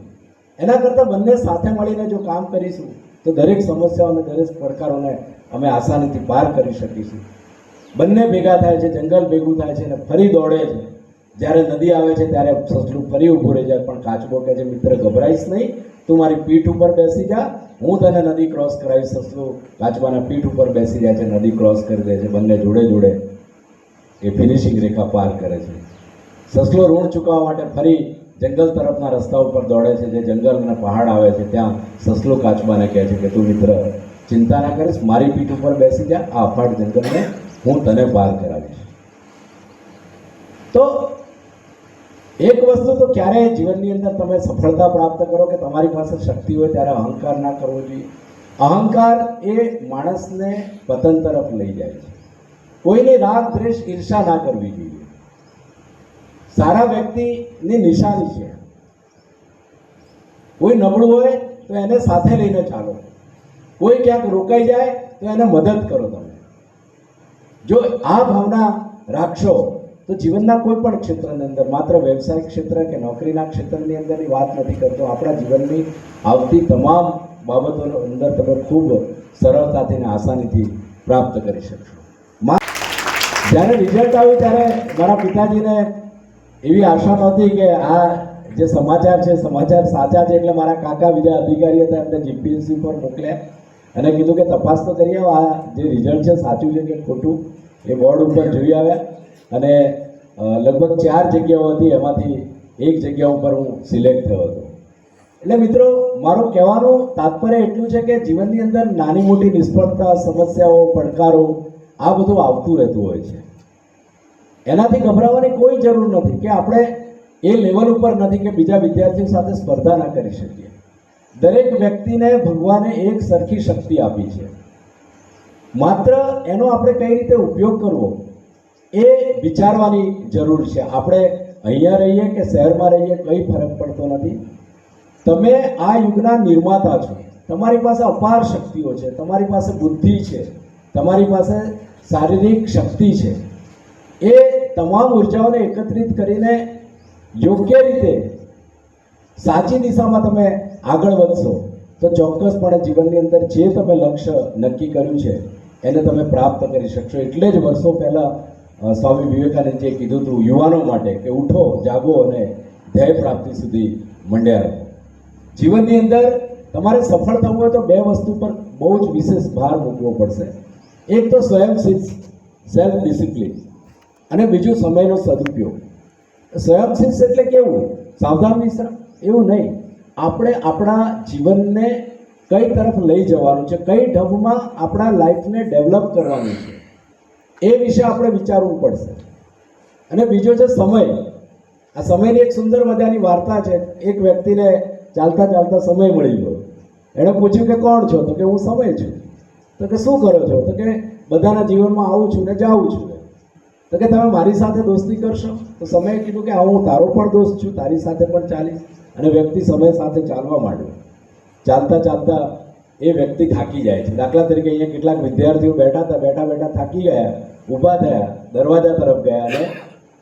એના કરતાં બંને સાથે મળીને જો કામ કરીશું તો દરેક સમસ્યાઓ અને દરેક પડકારોને અમે આસાનીથી પાર કરી શકીશું. બંને ભેગા થાય છે, જંગલ ભેગું થાય છે અને ફરી દોડે છે. જ્યારે નદી આવે છે ત્યારે સસલું ફરી ઊભું રહી જાય, પણ કાચબો કહે છે મિત્ર ગભરાઈશ નહીં, તું મારી પીઠ ઉપર બેસી જા, હું તને નદી ક્રોસ કરાવીશ. સસલું કાચબાના પીઠ ઉપર બેસી જાય છે, નદી ક્રોસ કરી દે છે. બંને જોડે જોડે એ ફિનિશિંગ રેખા પાર કરે છે. સસલો ઋણ ચૂકવવા માટે ફરી જંગલ તરફના રસ્તા ઉપર દોડે છે. જે જંગલ અને પહાડ આવે છે ત્યાં સસલું કાચબાને કહે છે કે તું મિત્ર ચિંતા ના કરીશ, મારી પીઠ ઉપર બેસી જા, આ અફાટ જંગલને હું તને પાર કરાવીશ. તો એક વસ્તુ તો ક્યારેય જીવનની અંદર તમે સફળતા પ્રાપ્ત કરો કે તમારી પાસે શક્તિ હોય ત્યારે અહંકાર ના કરવો જોઈએ. અહંકાર એ માણસને પતન તરફ લઈ જાય છે. કોઈની રાગ, દ્વેષ, ઈર્ષા ના કરવી જોઈએ. સારા વ્યક્તિની નિશાની છે. કોઈ નબળું હોય તો એને સાથે લઈને ચાલો, કોઈ ક્યાંક રોકાઈ જાય તો એને મદદ કરો. તમે જો આ ભાવના રાખશો તો જીવનના કોઈ પણ ક્ષેત્રની અંદર, માત્ર વ્યવસાયિક ક્ષેત્ર કે નોકરીના ક્ષેત્રની અંદરની વાત નથી કરતો, આપણા જીવનની આવતી તમામ બાબતોનો અંદર તમે ખૂબ સરળતાથી અને આસાનીથી પ્રાપ્ત કરી શકશો. જ્યારે રિઝલ્ટ આવ્યું ત્યારે મારા પિતાજીને એવી આશા નહોતી કે આ જે સમાચાર છે સમાચાર સાચા છે, એટલે મારા કાકા બીજા અધિકારી હતા એમને જીપીએસસી પર મોકલ્યા અને કીધું કે તપાસ તો કરી આવો, આ જે રિઝલ્ટ છે સાચું છે કે ખોટું. એ બોર્ડ ઉપર જોઈ આવ્યા અને લગભગ 4 જગ્યાઓ હતી, એમાંથી એક જગ્યા ઉપર હું સિલેક્ટ થયો હતો. એટલે મિત્રો મારું કહેવાનું તાત્પર્ય એટલું છે કે જીવનની અંદર નાની મોટી નિષ્ફળતા, સમસ્યાઓ, પડકારો આ બધું આવતું રહેતું હોય છે. એનાથી ગભરાવાની કોઈ જરૂર નથી કે આપણે એ લેવલ ઉપર નથી કે બીજા વિદ્યાર્થીઓ સાથે સ્પર્ધા ના કરી શકીએ. દરેક વ્યક્તિને ભગવાને એક સરખી શક્તિ આપી છે, માત્ર એનો આપણે કઈ રીતે ઉપયોગ કરવો એ વિચારવાની જરૂર છે. આપણે અહીંયા રહીએ કે શહેરમાં રહીએ કંઈ ફરક પડતો નથી. તમે આ યુગના નિર્માતા છો. તમારી પાસે અપાર શક્તિઓ છે, તમારી પાસે બુદ્ધિ છે, તમારી પાસે શારીરિક શક્તિ છે. એ તમામ ઉર્જાઓને એકત્રિત કરીને યોગ્ય રીતે સાચી દિશામાં તમે આગળ વધશો તો ચોક્કસપણે જીવનની અંદર જે તમે લક્ષ્ય નક્કી કર્યું છે એને તમે પ્રાપ્ત કરી શકશો. એટલે જ વર્ષો પહેલાં સ્વામી વિવેકાનંદજીએ કીધું હતું યુવાનો માટે કે ઉઠો, જાગો અને ધ્યેય પ્રાપ્તિ સુધી મંડ્યા રહો. જીવનની અંદર તમારે સફળ થવું હોય તો 2 વસ્તુ પર બહુ જ વિશેષ ભાર મૂકવો પડશે. એક તો સ્વયં સેલ્ફ ડિસિપ્લિન અને બીજું સમયનો સદુપયોગ. સ્વયં શિસ્ત એટલે કેવું? સાવધાન વિશ્રામ એવું નહીં. આપણે આપણા જીવનને કઈ તરફ લઈ જવાનું છે, કઈ ઢબમાં આપણા લાઈફને ડેવલપ કરવાનું છે એ વિશે આપણે વિચારવું પડશે. અને બીજો છે સમય. આ સમયની એક સુંદર મજાની વાર્તા છે. એક વ્યક્તિને ચાલતા ચાલતા સમય મળી ગયો. એણે પૂછ્યું કે કોણ છો? તો કે હું સમય છું. તો કે શું કરો છો? તો કે બધાના જીવનમાં આવું છું ને જાઉં છું. તો કે તમે મારી સાથે દોસ્તી કરશો? તો સમયે કીધું કે હું તારો પણ દોસ્ત છું, તારી સાથે પણ ચાલીશ. અને વ્યક્તિ સમય સાથે ચાલવા માંડ્યો. ચાલતા ચાલતા એ વ્યક્તિ થાકી જાય છે. દાખલા તરીકે અહીંયા કેટલાક વિદ્યાર્થીઓ બેઠા હતા, બેઠા બેઠા થાકી ગયા, ઊભા થયા, દરવાજા તરફ ગયા અને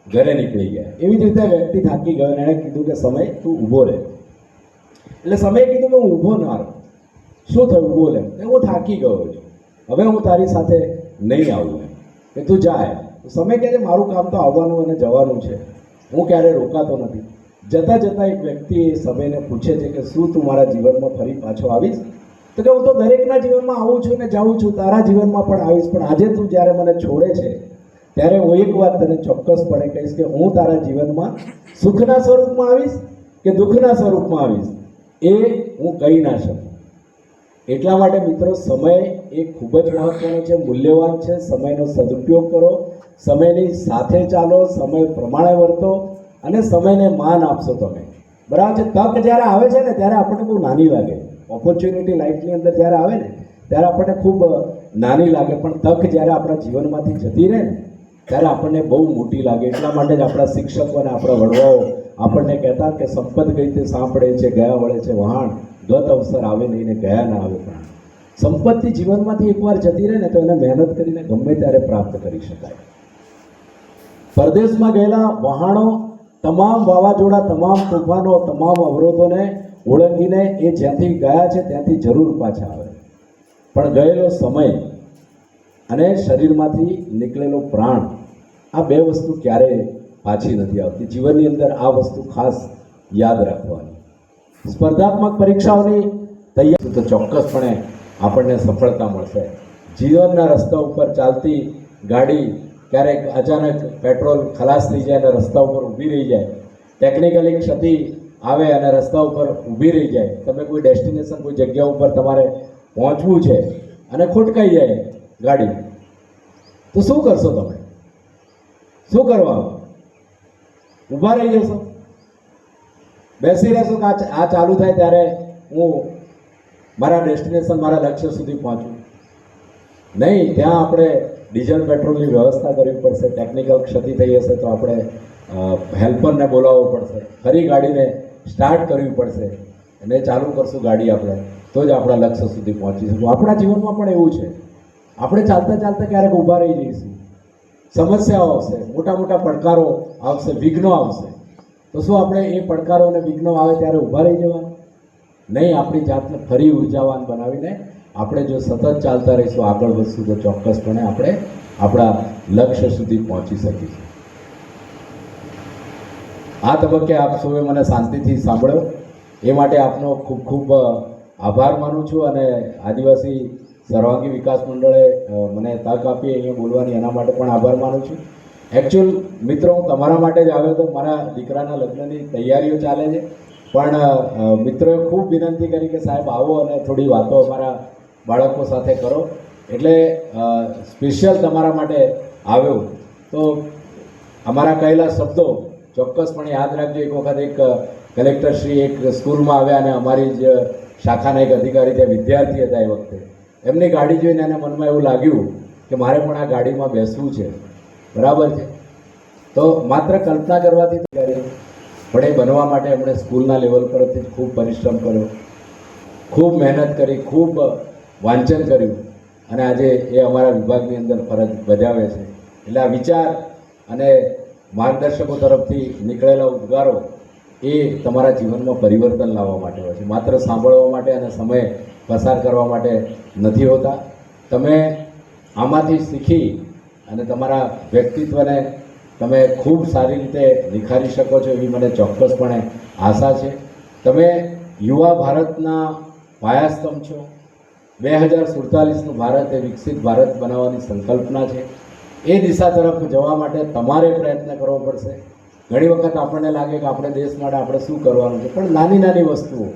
ઘરે નીકળી ગયા. એવી જ રીતે વ્યક્તિ થાકી ગયો અને એણે કીધું કે સમય તું ઊભો રહે. એટલે સમયે કીધું કે હું ઊભો ના રહું. શું થયું? બોલે હું થાકી ગયો છું, હવે હું તારી સાથે નહીં આવું કે તું જાય. તો સમય કહે છે મારું કામ તો આવવાનું અને જવાનું છે, હું ક્યારે રોકાતો નથી. જતાં જતાં એક વ્યક્તિ એ સમયને પૂછે છે કે શું તું મારા જીવનમાં ફરી પાછો આવીશ? તો કે હું તો દરેકના જીવનમાં આવું છું ને જાઉં છું, તારા જીવનમાં પણ આવીશ, પણ આજે તું જ્યારે મને છોડે છે ત્યારે હું એક વાત તને ચોક્કસપણે કહીશ કે હું તારા જીવનમાં સુખના સ્વરૂપમાં આવીશ કે દુઃખના સ્વરૂપમાં આવીશ એ હું કહી ના શકું. એટલા માટે મિત્રો સમય એ ખૂબ જ મહત્વનો છે, મૂલ્યવાન છે. સમયનો સદુપયોગ કરો, સમયની સાથે ચાલો, સમય પ્રમાણે વર્તો અને સમયને માન આપશો તમે. બરાબર છે. તક જ્યારે આવે છે ને ત્યારે આપણને બહુ નાની લાગે. ઓપોર્ચ્યુનિટી લાઈફની અંદર જ્યારે આવે ને ત્યારે આપણને ખૂબ નાની લાગે, પણ તક જ્યારે આપણા જીવનમાંથી જતી રહે ને ત્યારે આપણને બહુ મોટી લાગે. એટલા માટે જ આપણા શિક્ષકો અને આપણા વડવાઓ આપણને કહેતા કે સંપત ગઈ તે સાંભળે છે, ગયા વળે છે વહાણ, ગત અવસર આવે નહીં ને ગયા ના આવે પ્રાણ. સંપત્તિ જીવનમાંથી એકવાર જતી રહે ને તો એને મહેનત કરીને ગમે ત્યારે પ્રાપ્ત કરી શકાય. પરદેશમાં ગયેલા વહાણો તમામ વાવાઝોડા, તમામ તોફાનો, તમામ અવરોધોને ઓળંગીને એ જ્યાંથી ગયા છે ત્યાંથી જરૂર પાછા આવે, પણ ગયેલો સમય અને શરીરમાંથી નીકળેલો પ્રાણ આ બે વસ્તુ ક્યારેય પાછી નથી આવતી. જીવનની અંદર આ વસ્તુ ખાસ યાદ રાખવાની. સ્પર્ધાત્મક પરીક્ષાઓની તૈયારી તો ચોક્કસપણે આપણને સફળતા મળશે. જીવનના રસ્તા ઉપર ચાલતી ગાડી ક્યારેક અચાનક પેટ્રોલ ખલાસ થઈ જાય અને રસ્તા ઉપર ઊભી રહી જાય, ટેકનિકલી ક્ષતિ આવે અને રસ્તા ઉપર ઊભી રહી જાય, તમે કોઈ ડેસ્ટિનેશન, કોઈ જગ્યા ઉપર તમારે પહોંચવું છે અને ખોટકાઈ જાય ગાડી, તો શું કરશો તમે? શું કરવા? ઊભા રહી જશો? બેસી રહેશો કે આ ચાલુ થાય ત્યારે હું મારા ડેસ્ટિનેશન, મારા લક્ષ્ય સુધી પહોંચું? નહીં, ત્યાં આપણે ડીઝલ પેટ્રોલની વ્યવસ્થા કરવી પડશે. ટેકનિકલ ક્ષતિ થઈ હશે તો આપણે હેલ્પરને બોલાવવો પડશે, ફરી ગાડીને સ્ટાર્ટ કરવી પડશે અને ચાલુ કરશું ગાડી આપણે, તો જ આપણા લક્ષ્ય સુધી પહોંચી શકું. આપણા જીવનમાં પણ એવું છે. આપણે ચાલતા ચાલતા ક્યારેક ઊભા રહી જઈશું, સમસ્યાઓ આવશે, મોટા મોટા પડકારો આવશે, વિઘ્નો આવશે, તો શું આપણે એ પડકારો અને વિઘ્નો આવે ત્યારે ઊભા રહી જવા? નહીં, આપણી જાતને ફરી ઉર્જાવાન બનાવીને આપણે જો સતત ચાલતા રહીશું, આગળ વધશું, તો ચોક્કસપણે આપણે આપણા લક્ષ્ય સુધી પહોંચી શકીશું. આ તબક્કે આપ સૌએ મને શાંતિથી સાંભળ્યો એ માટે આપનો ખૂબ ખૂબ આભાર માનું છું, અને આદિવાસી સર્વાંગી વિકાસ મંડળે મને તક આપી અહીંયા બોલવાની, એના માટે પણ આભાર માનું છું. એકચ્યુઅલ મિત્રો, હું તમારા માટે જ આવ્યો હતો. મારા દીકરાના લગ્નની તૈયારીઓ ચાલે છે, પણ મિત્રોએ ખૂબ વિનંતી કરી કે સાહેબ આવો અને થોડી વાતો અમારા બાળકો સાથે કરો, એટલે સ્પેશિયલ તમારા માટે આવ્યો. તો અમારા કહેલા શબ્દો ચોક્કસપણે યાદ રાખજો. એક વખત એક કલેક્ટરશ્રી એક સ્કૂલમાં આવ્યા અને અમારી જ શાખાના એક અધિકારી, ત્યાં વિદ્યાર્થી હતા એ વખતે, એમની ગાડી જોઈને એને મનમાં એવું લાગ્યું કે મારે પણ આ ગાડીમાં બેસવું છે. બરાબર છે. તો માત્ર કલ્પના કરવાથી પણ એ બનવા માટે એમણે સ્કૂલના લેવલ પરથી ખૂબ પરિશ્રમ કર્યો, ખૂબ મહેનત કરી, ખૂબ વાંચન કર્યું અને આજે એ અમારા વિભાગની અંદર ફરજ બજાવે છે. એટલે આ વિચાર અને માર્ગદર્શકો તરફથી નીકળેલા ઉદ્ગારો એ તમારા જીવનમાં પરિવર્તન લાવવા માટે હોય છે, માત્ર સાંભળવા માટે અને સમય પસાર કરવા માટે નથી હોતા. તમે આમાંથી શીખી અને તમારા વ્યક્તિત્વને તમે ખૂબ સારી રીતે નિખારી શકો છો એવી મને ચોક્કસપણે આશા છે. તમે યુવા ભારતના પાયાસ્તંભ છો. 2047નું ભારત એ વિકસિત ભારત બનાવવાની સંકલ્પના છે. એ દિશા તરફ જવા માટે તમારે પ્રયત્ન કરવો પડશે. ઘણી વખત આપણને લાગે કે આપણે દેશ માટે આપણે શું કરવાનું છે, પણ નાની નાની વસ્તુઓ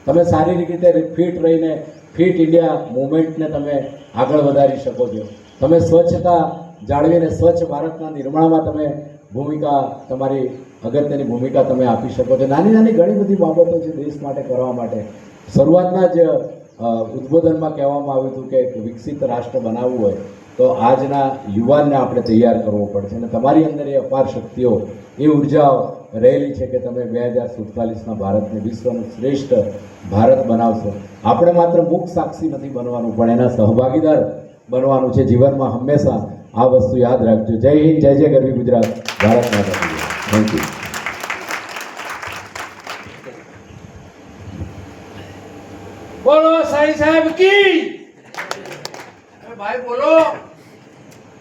તમે શારીરિક રીતે ફિટ રહીને ફિટ ઇન્ડિયા મુવમેન્ટને તમે આગળ વધારી શકો છો. તમે સ્વચ્છતા જાળવીને સ્વચ્છ ભારતના નિર્માણમાં તમે તમારી અગત્યની ભૂમિકા તમે આપી શકો છો. નાની નાની ઘણી બધી બાબતો છે દેશ માટે કરવા માટે. શરૂઆતના જ ઉદ્બોધનમાં કહેવામાં આવ્યું હતું કે વિકસિત રાષ્ટ્ર બનાવવું હોય તો આજના યુવાનને આપણે તૈયાર કરવો પડશે, અને તમારી અંદર એ અપાર શક્તિઓ, એ ઉર્જાઓ રહેલી છે કે તમે 2047ના ભારતને વિશ્વનું શ્રેષ્ઠ ભારત બનાવશો. આપણે માત્ર મુખ સાક્ષી નથી બનવાનું, પણ એના સહભાગીદાર બનવાનું છે જીવનમાં. હંમેશા આ વસ્તુ યાદ રાખજો. જય હિન્દ, જય જય ગરવી ગુજરાત, ભારત માતા કી જય. Thank you. બોલો સાईं साहब की. भाई बोलो.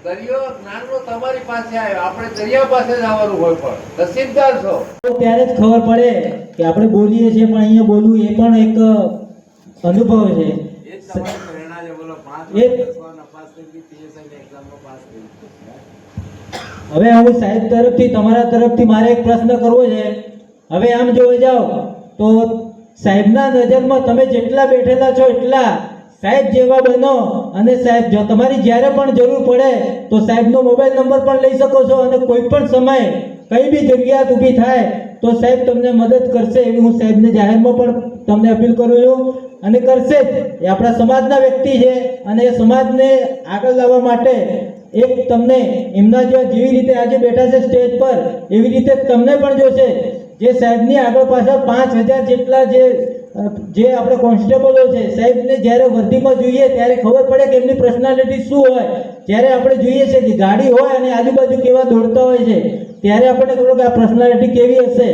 દરિયો જ્ઞાનનો તમારી પાસે આવ્યો, આપણે દરિયા પાસે જ આવવાનું હોય, પણ નસીબદાર છો. તો ત્યારે જ ખબર પડે કે આપણે બોલીએ છીએ પણ અહીંયા બોલવું એ પણ એક અનુભવ છે. એ જ તમારી પ્રેરણા છે. બોલો 5 એ- વર્ષ નપાસ થઈ PSI ની એક્ઝામમાં પાસ થઈ. હવે હું સાહેબ તરફથી તમારા તરફથી મારે એક પ્રશ્ન કરવો છે. હવે આમ જોવા જાઓ તો સાહેબના નજરમાં તમે જેટલા બેઠેલા છો એટલા સાહેબ જેવા બનો, અને સાહેબ જો તમારી જ્યારે પણ જરૂર પડે તો સાહેબનો મોબાઈલ નંબર પણ લઈ શકો છો, અને કોઈ પણ સમયે કઈ બી જરૂરિયાત ઊભી થાય તો સાહેબ તમને મદદ કરશે એવી હું સાહેબને જાહેરમાં પણ તમને અપીલ કરું છું, અને કરશે જ. એ આપણા સમાજના વ્યક્તિ છે અને એ સમાજને આગળ લાવવા માટે એક તમને એમના જેવી રીતે આજે બેઠા છે સ્ટેજ પર એવી રીતે તમને પણ જોશે. જે સાહેબની આગળ પાછળ 5000 જેટલા જે આપણે કોન્સ્ટેબલો છે, સાહેબને જ્યારે વર્દીમાં જોઈએ ત્યારે ખબર પડે કે એમની પર્સનાલિટી શું હોય. જ્યારે આપણે જોઈએ છે કે ગાડી હોય અને આજુબાજુ કેવા દોડતા હોય છે ત્યારે આપણને ખબર કે આ પર્સનાલિટી કેવી હશે.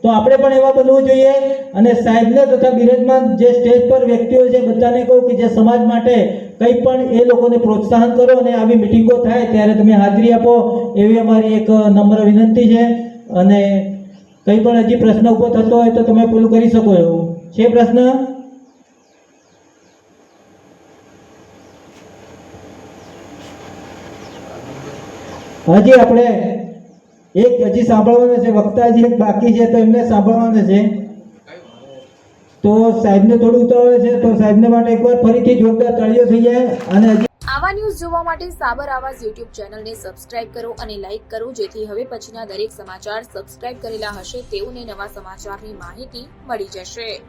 તો આપણે પણ એવા બનવું જોઈએ. અને સાહેબને તથા બિરાજમાન જે સ્ટેજ પર વ્યક્તિઓ છે બધાને કહું કે જે સમાજ માટે કંઈ પણ એ લોકોને પ્રોત્સાહન કરો, અને આવી મિટિંગો થાય ત્યારે તમે હાજરી આપો એવી અમારી એક નમ્ર વિનંતી છે. અને કંઈ પણ હજી પ્રશ્ન ઊભો થતો હોય તો તમે પેલું કરી શકો છો. છે પ્રશ્ન? હજી આપણે હજી સાંભળવાનું છે, વક્તા હજી એક બાકી છે તો એમને સાંભળવાનું છે. તો સાહેબને થોડું ઉતાવળ છે તો સાહેબને માટે એકવાર ફરીથી જોરદાર તાળીઓ થઈ જાય. અને હજી આવા ન્યૂઝ જોવા માટે સાબર આવાઝ યુટ્યુબ ચેનલને સબસ્ક્રાઇબ કરો અને લાઇક કરો, જેથી હવે પછીના દરેક સમાચાર સબસ્ક્રાઇબ કરેલા હશે તેઓને નવા સમાચારની માહિતી મળી જશે.